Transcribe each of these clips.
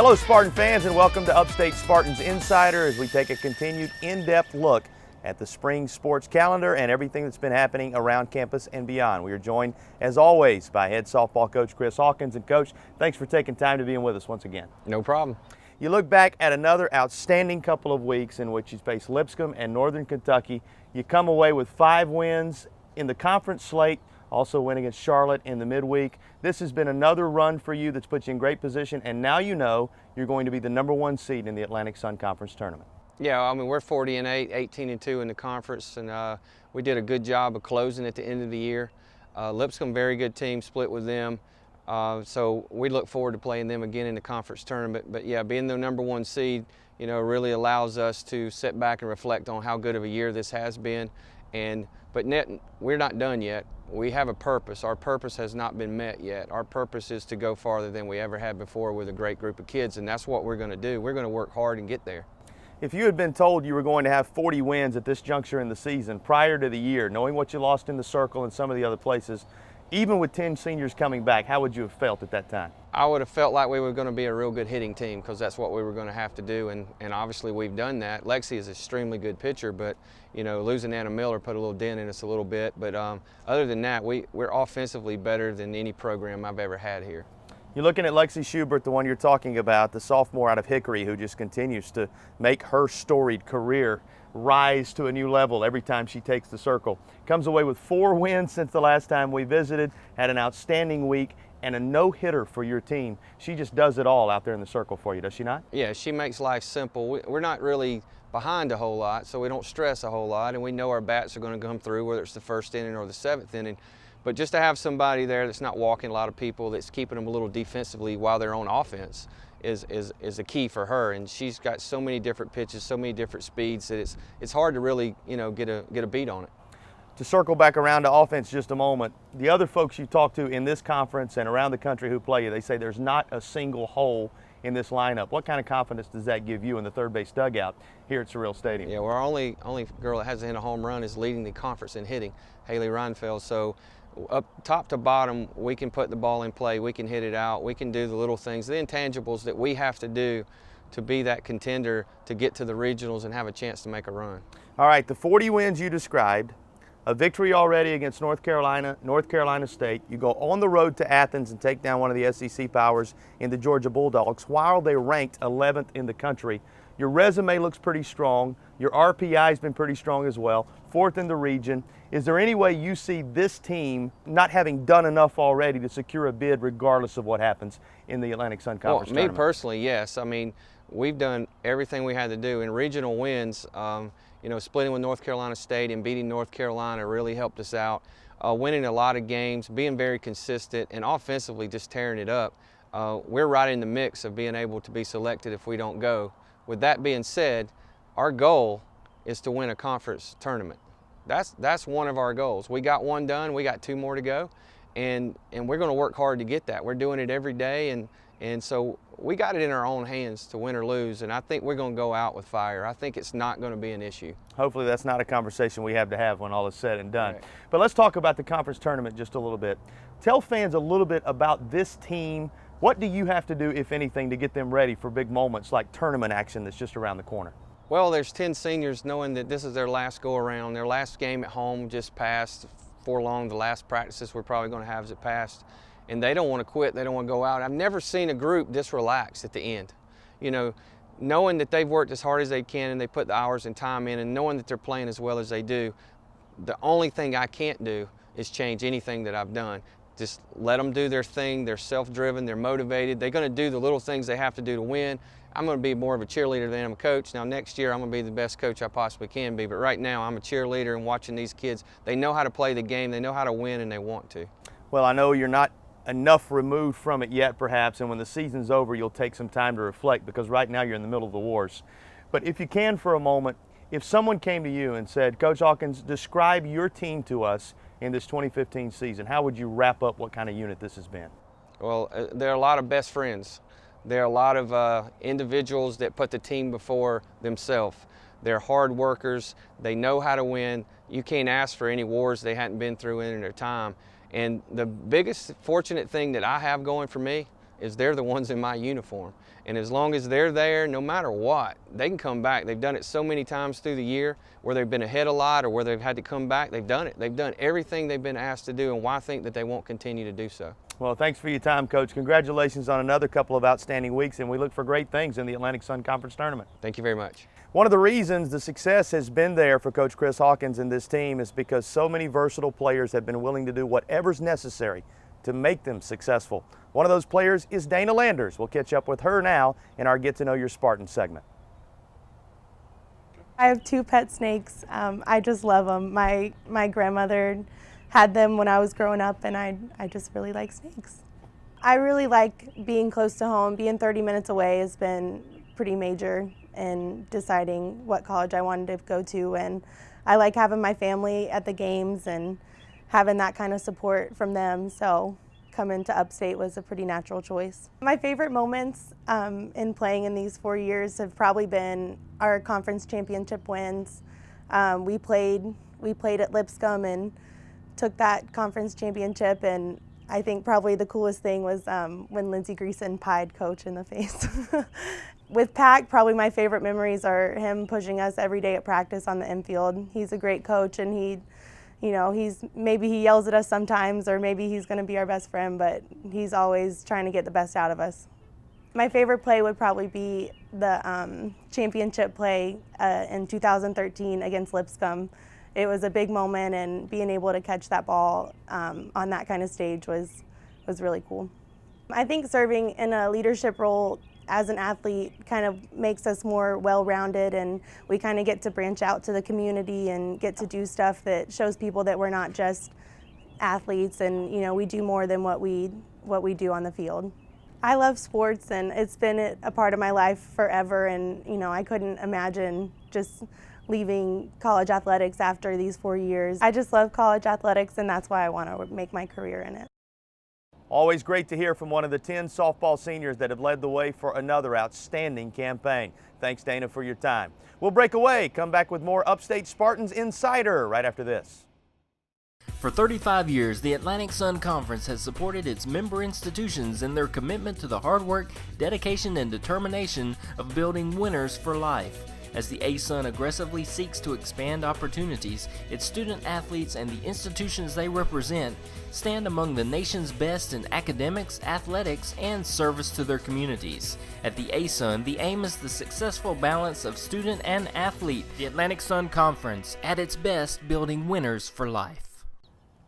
Hello, Spartan fans, and welcome to Upstate Spartans Insider as we take a continued in-depth look at the spring sports calendar and everything that's been happening around campus and beyond. We are joined, as always, by head softball coach Chris Hawkins. And Coach, thanks for taking time to be with us once again. No problem. You look back at another outstanding couple of weeks in which you faced Lipscomb and Northern Kentucky. You come away with 5 wins in the conference slate, also win against Charlotte in the midweek. This has been another run for you that's put you in great position, and now you know you're going to be the #1 seed in the Atlantic Sun Conference tournament. Yeah, I mean, we're 40-8, 18-2 in the conference, and we did a good job of closing at the end of the year. Lipscomb, very good team, split with them. So we look forward to playing them again in the conference tournament. But yeah, being the #1 seed, you know, really allows us to sit back and reflect on how good of a year this has been. But we're not done yet. We have a purpose. Our purpose has not been met yet. Our purpose is to go farther than we ever had before with a great group of kids, and that's what we're going to do. We're going to work hard and get there. If you had been told you were going to have 40 wins at this juncture in the season prior to the year, knowing what you lost in the circle and some of the other places, even with 10 seniors coming back, how would you have felt at that time? I would have felt like we were going to be a real good hitting team because that's what we were going to have to do, and obviously we've done that. Lexi is an extremely good pitcher, but you know, losing Anna Miller put a little dent in us a little bit. But other than that, we're offensively better than any program I've ever had here. You're looking at Lexi Schubert, the one you're talking about, the sophomore out of Hickory, who just continues to make her storied career rise to a new level every time she takes the circle. Comes away with 4 wins since the last time we visited, had an outstanding week, and a no-hitter for your team. She just does it all out there in the circle for you, does she not? Yeah, she makes life simple. We're not really behind a whole lot, so we don't stress a whole lot, and we know our bats are going to come through, whether it's the 1st inning or the 7th inning. But just to have somebody there that's not walking a lot of people, that's keeping them a little defensively while they're on offense is a key for her. And she's got so many different pitches, so many different speeds that it's hard to really, you know, get a beat on it. To circle back around to offense just a moment, the other folks you talk to in this conference and around the country who play you, they say there's not a single hole in this lineup. What kind of confidence does that give you in the third base dugout here at Surreal Stadium? Yeah, well, our only girl that hasn't hit a home run is leading the conference in hitting, Haley Reinfeld. So up top to bottom, we can put the ball in play, we can hit it out, we can do the little things, the intangibles that we have to do to be that contender to get to the regionals and have a chance to make a run. All right, the 40 wins you described, a victory already against North Carolina State. You go on the road to Athens and take down one of the SEC powers in the Georgia Bulldogs while they ranked 11th in the country. Your resume looks pretty strong. Your RPI has been pretty strong as well, 4th in the region. Is there any way you see this team not having done enough already to secure a bid regardless of what happens in the Atlantic Sun Conference tournament? Me personally, yes. I mean, we've done everything we had to do. In regional wins, you know, splitting with North Carolina State and beating North Carolina really helped us out. Winning a lot of games, being very consistent, and offensively just tearing it up. We're right in the mix of being able to be selected if we don't go. With that being said, our goal is to win a conference tournament. That's one of our goals. We got 1 done, we got 2 more to go, and we're going to work hard to get that. We're doing it every day, and so we got it in our own hands to win or lose, and I think we're going to go out with fire. I think it's not going to be an issue. Hopefully that's not a conversation we have to have when all is said and done. Right. But let's talk about the conference tournament just a little bit. Tell fans a little bit about this team. What do you have to do, if anything, to get them ready for big moments like tournament action that's just around the corner? Well, there's 10 seniors knowing that this is their last go-around. Their last game at home just passed. Before long, the last practices we're probably going to have as it passed. And they don't want to quit. They don't want to go out. I've never seen a group this relaxed at the end. You know, knowing that they've worked as hard as they can and they put the hours and time in, and knowing that they're playing as well as they do, the only thing I can't do is change anything that I've done. Just let them do their thing. They're self-driven. They're motivated. They're going to do the little things they have to do to win. I'm going to be more of a cheerleader than I'm a coach. Now, next year, I'm going to be the best coach I possibly can be. But right now, I'm a cheerleader, and watching these kids, they know how to play the game. They know how to win, and they want to. Well, I know you're not enough removed from it yet, perhaps, and when the season's over, you'll take some time to reflect, because right now you're in the middle of the wars. But if you can for a moment, if someone came to you and said, Coach Hawkins, describe your team to us in this 2015 season, how would you wrap up what kind of unit this has been? Well, there are a lot of best friends. There are a lot of individuals that put the team before themselves. They're hard workers. They know how to win. You can't ask for any wars they hadn't been through in their time. And the biggest fortunate thing that I have going for me, is they're the ones in my uniform. And as long as they're there, no matter what, they can come back. They've done it so many times through the year where they've been ahead a lot or where they've had to come back. They've done it. They've done everything they've been asked to do, and why think that they won't continue to do so? Well, thanks for your time, Coach. Congratulations on another couple of outstanding weeks, and we look for great things in the Atlantic Sun Conference Tournament. Thank you very much. One of the reasons the success has been there for Coach Chris Hawkins and this team is because so many versatile players have been willing to do whatever's necessary to make them successful. One of those players is Dana Landers. We'll catch up with her now in our Get to Know Your Spartan segment. I have 2 pet snakes. I just love them. My grandmother had them when I was growing up, and I just really like snakes. I really like being close to home. Being 30 minutes away has been pretty major in deciding what college I wanted to go to, and I like having my family at the games and having that kind of support from them, so coming to Upstate was a pretty natural choice. My favorite moments in playing in these 4 years have probably been our conference championship wins. We played at Lipscomb and took that conference championship, and I think probably the coolest thing was when Lindsey Greason pied Coach in the face. With Pack, probably my favorite memories are him pushing us every day at practice on the infield. He's a great coach, and he yells at us sometimes, or maybe he's going to be our best friend, but he's always trying to get the best out of us. My favorite play would probably be the championship play in 2013 against Lipscomb. It was a big moment, and being able to catch that ball on that kind of stage was really cool. I think serving in a leadership role as an athlete kind of makes us more well-rounded, and we kind of get to branch out to the community and get to do stuff that shows people that we're not just athletes, and we do more than what we do on the field. I love sports, and it's been a part of my life forever, and I couldn't imagine just leaving college athletics after these 4 years. I just love college athletics, and that's why I want to make my career in it. Always great to hear from one of the 10 softball seniors that have led the way for another outstanding campaign. Thanks, Dana, for your time. We'll break away, come back with more Upstate Spartans Insider right after this. For 35 years, the Atlantic Sun Conference has supported its member institutions in their commitment to the hard work, dedication, and determination of building winners for life. As the ASUN aggressively seeks to expand opportunities, its student athletes and the institutions they represent stand among the nation's best in academics, athletics, and service to their communities. At the ASUN, the aim is the successful balance of student and athlete. The Atlantic Sun Conference, at its best, building winners for life.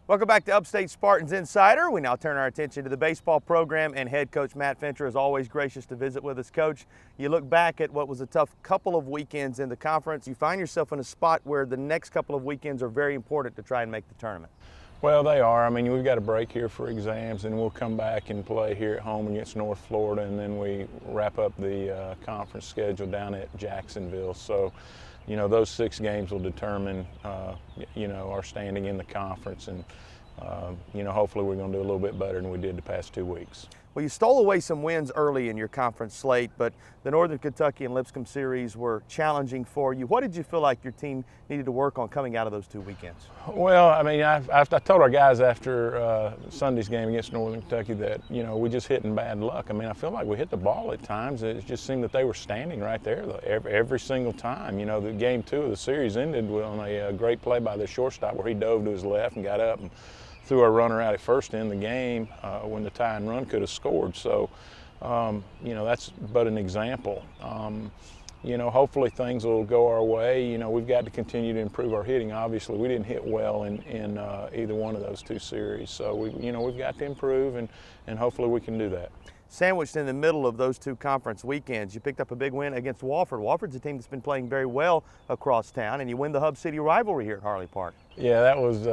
Welcome back to Upstate Spartans Insider. We now turn our attention to the baseball program, and head coach Matt Fincher is always gracious to visit with us. Coach, you look back at what was a tough couple of weekends in the conference. You find yourself in a spot where the next couple of weekends are very important to try and make the tournament. Well, they are. I mean, we've got a break here for exams, and we'll come back and play here at home against North Florida, and then we wrap up the conference schedule down at Jacksonville. So, those 6 games will determine, our standing in the conference, and, hopefully we're going to do a little bit better than we did the past 2 weeks. Well, you stole away some wins early in your conference slate, but the Northern Kentucky and Lipscomb series were challenging for you. What did you feel like your team needed to work on coming out of those 2 weekends? Well, I mean, I told our guys after Sunday's game against Northern Kentucky that, we just hitting bad luck. I mean, I feel like we hit the ball at times. It just seemed that they were standing right there every single time. The game 2 of the series ended on a great play by the shortstop where he dove to his left and got up and threw a runner out at first in the game when the tying run could have scored. So, that's but an example. Hopefully things will go our way. We've got to continue to improve our hitting. Obviously, we didn't hit well in either one of those 2 series. So, we've got to improve, and hopefully we can do that. Sandwiched in the middle of those 2 conference weekends, you picked up a big win against Wofford. Wofford's a team that's been playing very well across town, and you win the Hub City rivalry here at Harley Park. Yeah, that was,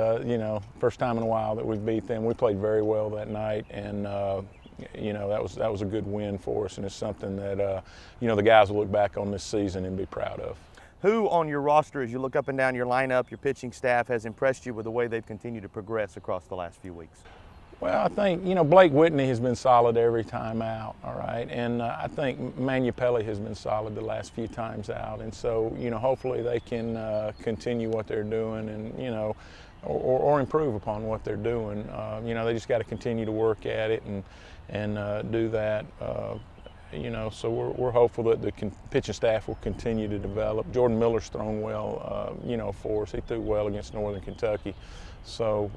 first time in a while that we beat them. We played very well that night, and that was a good win for us, and it's something that the guys will look back on this season and be proud of. Who on your roster, as you look up and down your lineup, your pitching staff, has impressed you with the way they've continued to progress across the last few weeks? Well, I think, Blake Whitney has been solid every time out, all right? And I think Manu Pelli has been solid the last few times out. And so, hopefully they can continue what they're doing. And, or improve upon what they're doing. You know, they just got to continue to work at it and do that. You know, so we're hopeful that the pitching staff will continue to develop. Jordan Miller's thrown well, you know, for us. He threw well against Northern Kentucky. So,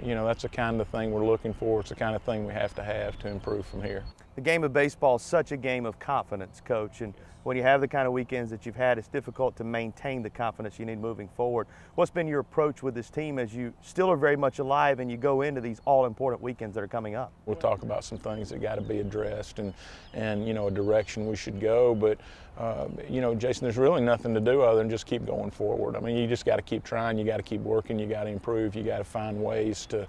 you know, that's the kind of thing we're looking for. It's the kind of thing we have to improve from here. The game of baseball is such a game of confidence, Coach, and when you have the kind of weekends that you've had, it's difficult to maintain the confidence you need moving forward. What's been your approach with this team as you still are very much alive and you go into these all-important weekends that are coming up? We'll talk about some things that got to be addressed and you know, a direction we should go. But you know, Jason, there's really nothing to do other than just keep going forward. I mean, you just got to keep trying. You got to keep working. You got to improve. You got to find ways to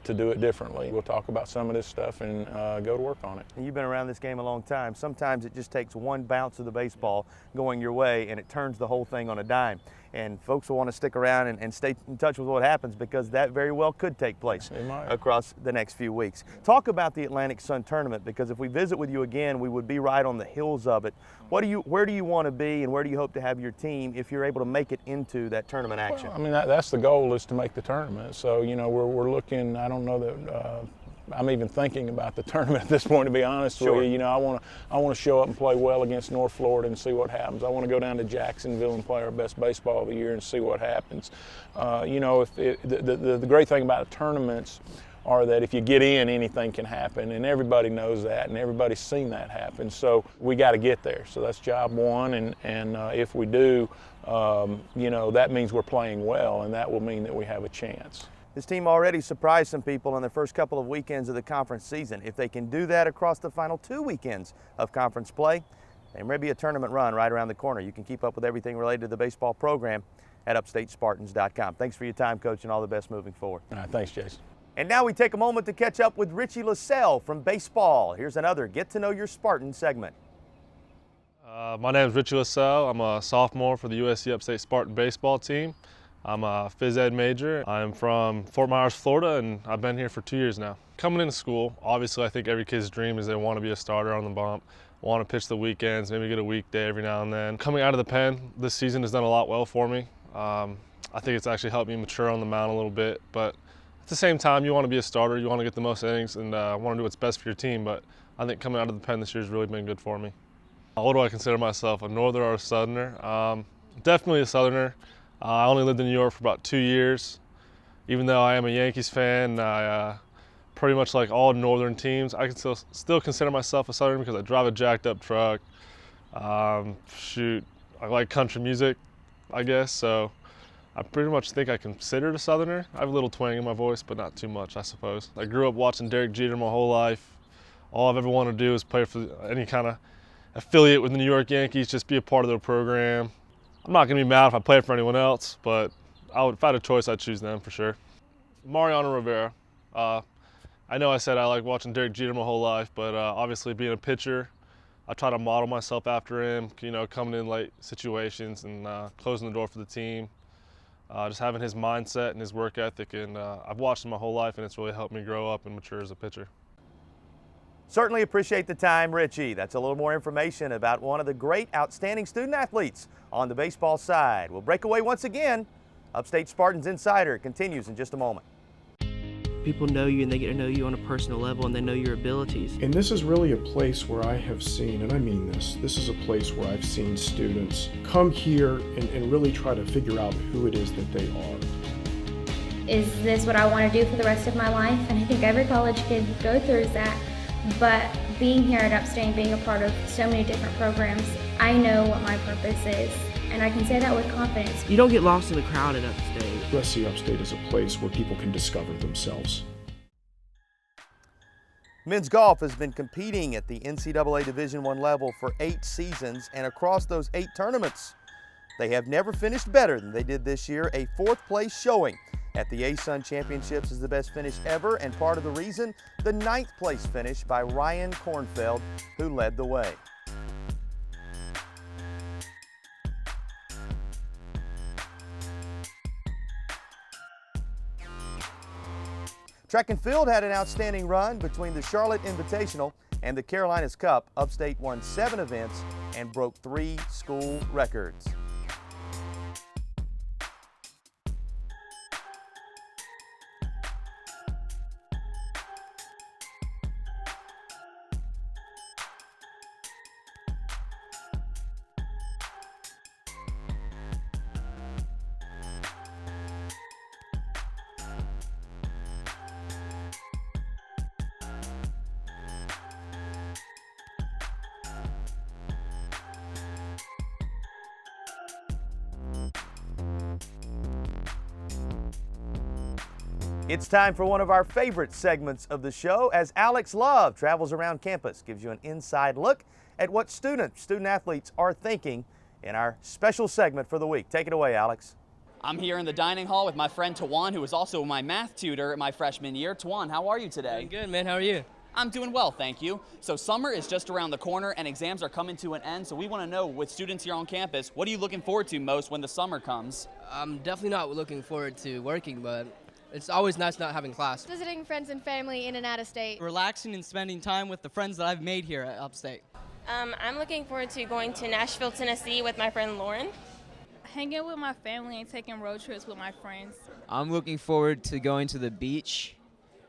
do it differently. We'll talk about some of this stuff and go to work on it. And you've been around this game a long time. Sometimes it just takes one bounce of the baseball going your way and it turns the whole thing on a dime. And folks will want to stick around and stay in touch with what happens because that very well could take place across the next few weeks. Talk about the Atlantic Sun Tournament, because if we visit with you again, we would be right on the heels of it. Where do you want to be and where do you hope to have your team if you're able to make it into that tournament action? Well, I mean, that's the goal, is to make the tournament. So, you know, we're looking, I don't know that I'm even thinking about the tournament at this point, to be honest with you. You know, I want to show up and play well against North Florida and see what happens. I want to go down to Jacksonville and play our best baseball of the year and see what happens. You know, the great thing about tournaments are that if you get in, anything can happen, and everybody knows that, and everybody's seen that happen. So we got to get there. So that's job one, and if we do, you know, that means we're playing well, and that will mean that we have a chance. This team already surprised some people in the first couple of weekends of the conference season. If they can do that across the final 2 weekends of conference play, there may be a tournament run right around the corner. You can keep up with everything related to the baseball program at upstatespartans.com. Thanks for your time, Coach, and all the best moving forward. All right, thanks, Jason. And now we take a moment to catch up with Richie LaSalle from baseball. Here's another Get to Know Your Spartan segment. My name is Richie LaSalle. I'm a sophomore for the USC Upstate Spartan baseball team. I'm a phys ed major. I'm from Fort Myers, Florida, and I've been here for 2 years now. Coming into school, obviously I think every kid's dream is they want to be a starter on the bump, want to pitch the weekends, maybe get a weekday every now and then. Coming out of the pen, this season has done a lot well for me. I think it's actually helped me mature on the mound a little bit, but at the same time, you want to be a starter, you want to get the most innings, and want to do what's best for your team, but I think coming out of the pen this year has really been good for me. What do I consider myself, a northerner or a southerner? Definitely a southerner. I only lived in New York for about 2 years. Even though I am a Yankees fan, I pretty much like all northern teams. I can still consider myself a southerner because I drive a jacked up truck. I like country music, I guess, so I pretty much think I consider it a southerner. I have a little twang in my voice, but not too much, I suppose. I grew up watching Derek Jeter my whole life. All I've ever wanted to do is play for any kind of affiliate with the New York Yankees, just be a part of their program. I'm not going to be mad if I played for anyone else, but if I had a choice, I'd choose them for sure. Mariano Rivera. I know I said I like watching Derek Jeter my whole life, but obviously being a pitcher, I try to model myself after him, you know, coming in late situations and closing the door for the team. Just having his mindset and his work ethic, and I've watched him my whole life, and it's really helped me grow up and mature as a pitcher. Certainly appreciate the time, Richie. That's a little more information about one of the great outstanding student athletes on the baseball side. We'll break away once again. Upstate Spartans Insider continues in just a moment. People know you and they get to know you on a personal level and they know your abilities. And this is really a place where I have seen, and I mean this is a place where I've seen students come here and really try to figure out who it is that they are. Is this what I want to do for the rest of my life? And I think every college kid go through that. But being here at Upstate, being a part of so many different programs, I know what my purpose is, and I can say that with confidence. You don't get lost in the crowd at Upstate. USC Upstate is a place where people can discover themselves. Men's golf has been competing at the NCAA Division I level for 8 seasons, and across those 8 tournaments, they have never finished better than they did this year. A 4th place showing at the ASUN Championships is the best finish ever, and part of the reason, the 9th place finish by Ryan Kornfeld, who led the way. Track and field had an outstanding run between the Charlotte Invitational and the Carolinas Cup. Upstate won 7 events and broke 3 school records. It's time for one of our favorite segments of the show as Alex Love travels around campus, gives you an inside look at what student athletes are thinking in our special segment for the week. Take it away, Alex. I'm here in the dining hall with my friend Tawan, who was also my math tutor my freshman year. Tawan, how are you today? Doing good, man. How are you? I'm doing well, thank you. So summer is just around the corner and exams are coming to an end. So we want to know, with students here on campus, what are you looking forward to most when the summer comes? I'm definitely not looking forward to working, but it's always nice not having class. Visiting friends and family in and out of state. Relaxing and spending time with the friends that I've made here at Upstate. I'm looking forward to going to Nashville, Tennessee with my friend Lauren. Hanging with my family and taking road trips with my friends. I'm looking forward to going to the beach,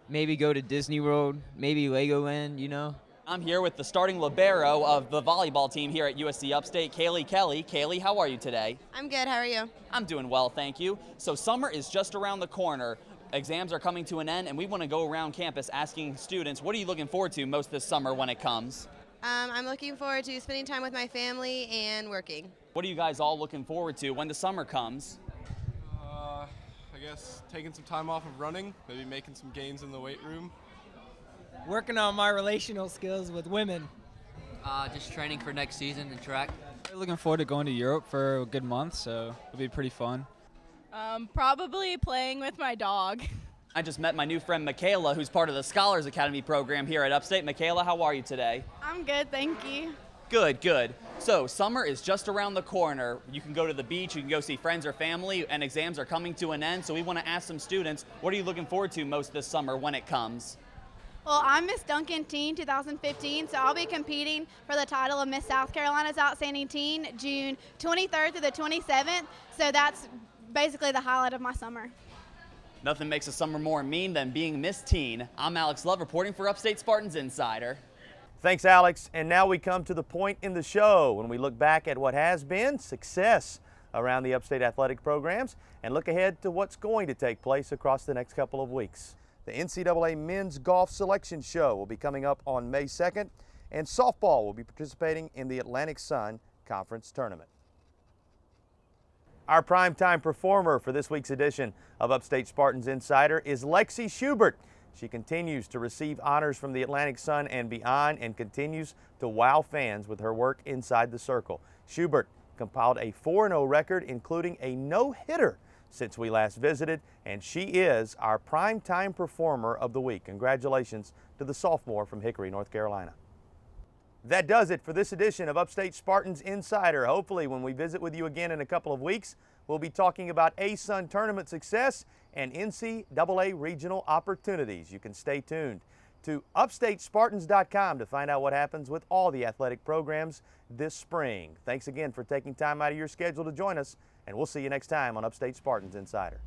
maybe go to Disney World, maybe Legoland, you know. I'm here with the starting libero of the volleyball team here at USC Upstate, Kaylee Kelly. Kaylee, how are you today? I'm good, how are you? I'm doing well, thank you. So summer is just around the corner. Exams are coming to an end, and we want to go around campus asking students, what are you looking forward to most this summer when it comes? I'm looking forward to spending time with my family and working. What are you guys all looking forward to when the summer comes? I guess taking some time off of running, maybe making some gains in the weight room. Working on my relational skills with women. Just training for next season in track. Looking forward to going to Europe for a good month, so it'll be pretty fun. Probably playing with my dog. I just met my new friend Michaela, who's part of the Scholars Academy program here at Upstate. Michaela, how are you today? I'm good, thank you. Good, good. So summer is just around the corner. You can go to the beach, you can go see friends or family, and exams are coming to an end. So we want to ask some students, what are you looking forward to most this summer when it comes? Well, I'm Miss Duncan Teen 2015, so I'll be competing for the title of Miss South Carolina's Outstanding Teen June 23rd through the 27th. So that's basically the highlight of my summer. Nothing makes a summer more mean than being Miss Teen. I'm Alex Love reporting for Upstate Spartans Insider. Thanks, Alex. And now we come to the point in the show when we look back at what has been success around the Upstate athletic programs and look ahead to what's going to take place across the next couple of weeks. The NCAA Men's Golf Selection Show will be coming up on May 2nd, and softball will be participating in the Atlantic Sun Conference Tournament. Our primetime performer for this week's edition of Upstate Spartans Insider is Lexi Schubert. She continues to receive honors from the Atlantic Sun and beyond and continues to wow fans with her work inside the circle. Schubert compiled a 4-0 record, including a no-hitter since we last visited, and she is our primetime performer of the week. Congratulations to the sophomore from Hickory, North Carolina. That does it for this edition of Upstate Spartans Insider. Hopefully, when we visit with you again in a couple of weeks, we'll be talking about ASUN tournament success and NCAA regional opportunities. You can stay tuned to upstatespartans.com to find out what happens with all the athletic programs this spring. Thanks again for taking time out of your schedule to join us, and we'll see you next time on Upstate Spartans Insider.